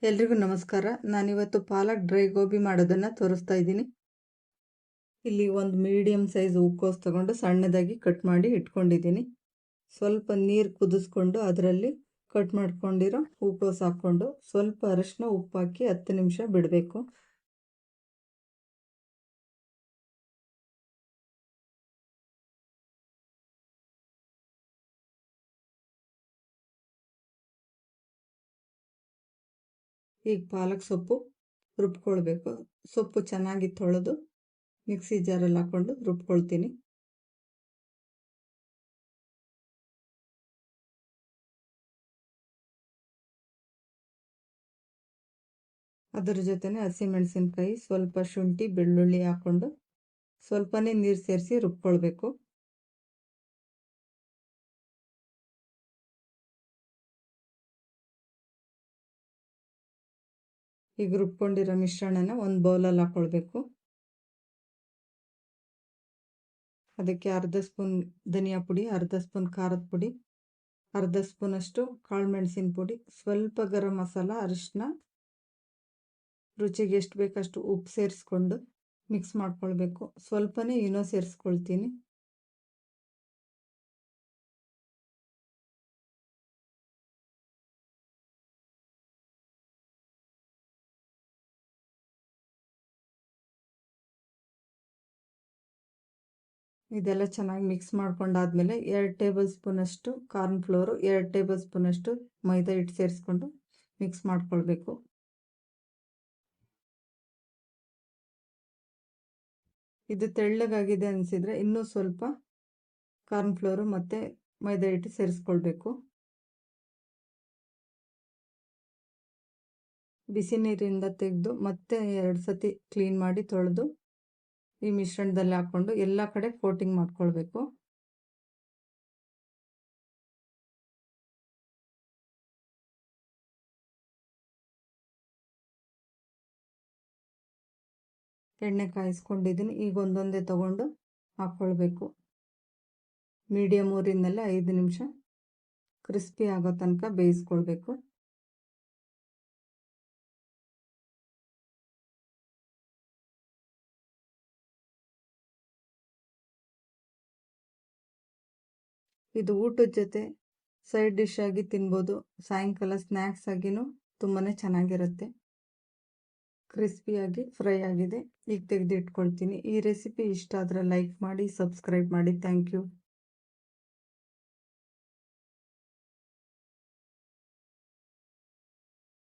ಎಲ್ರಿಗೂ ನಮಸ್ಕಾರ. ನಾನಿವತ್ತು ಪಾಲಕ್ ಡ್ರೈ ಗೋಬಿ ಮಾಡೋದನ್ನು ತೋರಿಸ್ತಾ ಇದ್ದೀನಿ. ಇಲ್ಲಿ ಒಂದು ಮೀಡಿಯಮ್ ಸೈಜ್ ಹೂಕೋಸು ತಗೊಂಡು ಸಣ್ಣದಾಗಿ ಕಟ್ ಮಾಡಿ ಇಟ್ಕೊಂಡಿದ್ದೀನಿ. ಸ್ವಲ್ಪ ನೀರು ಕುದಿಸ್ಕೊಂಡು ಅದರಲ್ಲಿ ಕಟ್ ಮಾಡ್ಕೊಂಡಿರೋ ಹೂಕೋಸು ಹಾಕ್ಕೊಂಡು ಸ್ವಲ್ಪ ಅರಿಶಿನ ಉಪ್ಪು ಹಾಕಿ 10 ನಿಮಿಷ ಬಿಡಬೇಕು. ಈಗ ಪಾಲಕ್ ಸೊಪ್ಪು ರುಬ್ಕೊಳ್ಬೇಕು. ಸೊಪ್ಪು ಚೆನ್ನಾಗಿ ತೊಳೆದು ಮಿಕ್ಸಿ ಜಾರಲ್ಲಿ ಹಾಕ್ಕೊಂಡು ರುಬ್ಕೊಳ್ತೀನಿ. ಅದರ ಜೊತೆನೆ ಹಸಿಮೆಣಸಿನ್ಕಾಯಿ, ಸ್ವಲ್ಪ ಶುಂಠಿ, ಬೆಳ್ಳುಳ್ಳಿ ಹಾಕ್ಕೊಂಡು ಸ್ವಲ್ಪನೇ ನೀರು ಸೇರಿಸಿ ರುಬ್ಕೊಳ್ಬೇಕು. ಈಗ ರುಬ್ಕೊಂಡಿರೋ ಮಿಶ್ರಣನ ಒಂದು ಬೌಲಲ್ಲಿ ಹಾಕ್ಕೊಳ್ಬೇಕು. ಅದಕ್ಕೆ ಅರ್ಧ ಸ್ಪೂನ್ ಧನಿಯಾ ಪುಡಿ, ಅರ್ಧ ಸ್ಪೂನ್ ಖಾರದ ಪುಡಿ, ಅರ್ಧ ಸ್ಪೂನಷ್ಟು ಕಾಳು ಮೆಣಸಿನ ಪುಡಿ, ಸ್ವಲ್ಪ ಗರಂ ಮಸಾಲ, ಅರಿಶಿನ, ರುಚಿಗೆ ಎಷ್ಟು ಬೇಕಷ್ಟು ಉಪ್ಪು ಸೇರಿಸ್ಕೊಂಡು ಮಿಕ್ಸ್ ಮಾಡ್ಕೊಳ್ಬೇಕು. ಸ್ವಲ್ಪನೇ ಇನ್ನೂ ಸೇರಿಸ್ಕೊಳ್ತೀನಿ. ಇದೆಲ್ಲ ಚೆನ್ನಾಗಿ ಮಿಕ್ಸ್ ಮಾಡ್ಕೊಂಡಾದ್ಮೇಲೆ 2 ಟೇಬಲ್ ಸ್ಪೂನಷ್ಟು ಕಾರ್ನ್ ಫ್ಲೋರು, 2 ಟೇಬಲ್ ಸ್ಪೂನಷ್ಟು ಮೈದಾ ಹಿಟ್ಟು ಸೇರಿಸ್ಕೊಂಡು ಮಿಕ್ಸ್ ಮಾಡ್ಕೊಳ್ಬೇಕು. ಇದು ತೆಳ್ಳಗಾಗಿದೆ ಅನಿಸಿದರೆ ಇನ್ನೂ ಸ್ವಲ್ಪ ಕಾರ್ನ್ ಫ್ಲೋರು ಮತ್ತು ಮೈದಾ ಹಿಟ್ಟು ಸೇರಿಸ್ಕೊಳ್ಬೇಕು. ಬಿಸಿ ನೀರಿಂದ ತೆಗೆದು ಮತ್ತೆ 2 ಸತಿ ಕ್ಲೀನ್ ಮಾಡಿ ತೊಳೆದು ಈ ಮಿಶ್ರಣದಲ್ಲಿ ಹಾಕ್ಕೊಂಡು ಎಲ್ಲ ಕಡೆ ಕೋಟಿಂಗ್ ಮಾಡ್ಕೊಳ್ಬೇಕು. ಎಣ್ಣೆ ಕಾಯಿಸ್ಕೊಂಡಿದ್ದೀನಿ. ಈಗ ಒಂದೊಂದೇ ತಗೊಂಡು ಹಾಕ್ಕೊಳ್ಬೇಕು. ಮೀಡಿಯಮ್ ಊರಿನಲ್ಲೇ 5 ನಿಮಿಷ ಕ್ರಿಸ್ಪಿ ಆಗೋ ತನಕ ಬೇಯಿಸ್ಕೊಳ್ಬೇಕು. ಇದು ಊಟದ ಜೊತೆ ಸೈಡ್ ಡಿಶ್ ಆಗಿ ತಿನ್ಬೋದು. ಸಾಯಂಕಾಲ ಸ್ನ್ಯಾಕ್ಸ್ ಆಗಿನೂ ತುಂಬಾ ಚೆನ್ನಾಗಿರುತ್ತೆ. ಕ್ರಿಸ್ಪಿಯಾಗಿ ಫ್ರೈ ಆಗಿದೆ. ಈಗ ತೆಗೆದು ಇಟ್ಕೊಳ್ತೀನಿ. ಈ ರೆಸಿಪಿ ಇಷ್ಟ ಆದರೆ ಲೈಕ್ ಮಾಡಿ, ಸಬ್ಸ್ಕ್ರೈಬ್ ಮಾಡಿ. Thank you.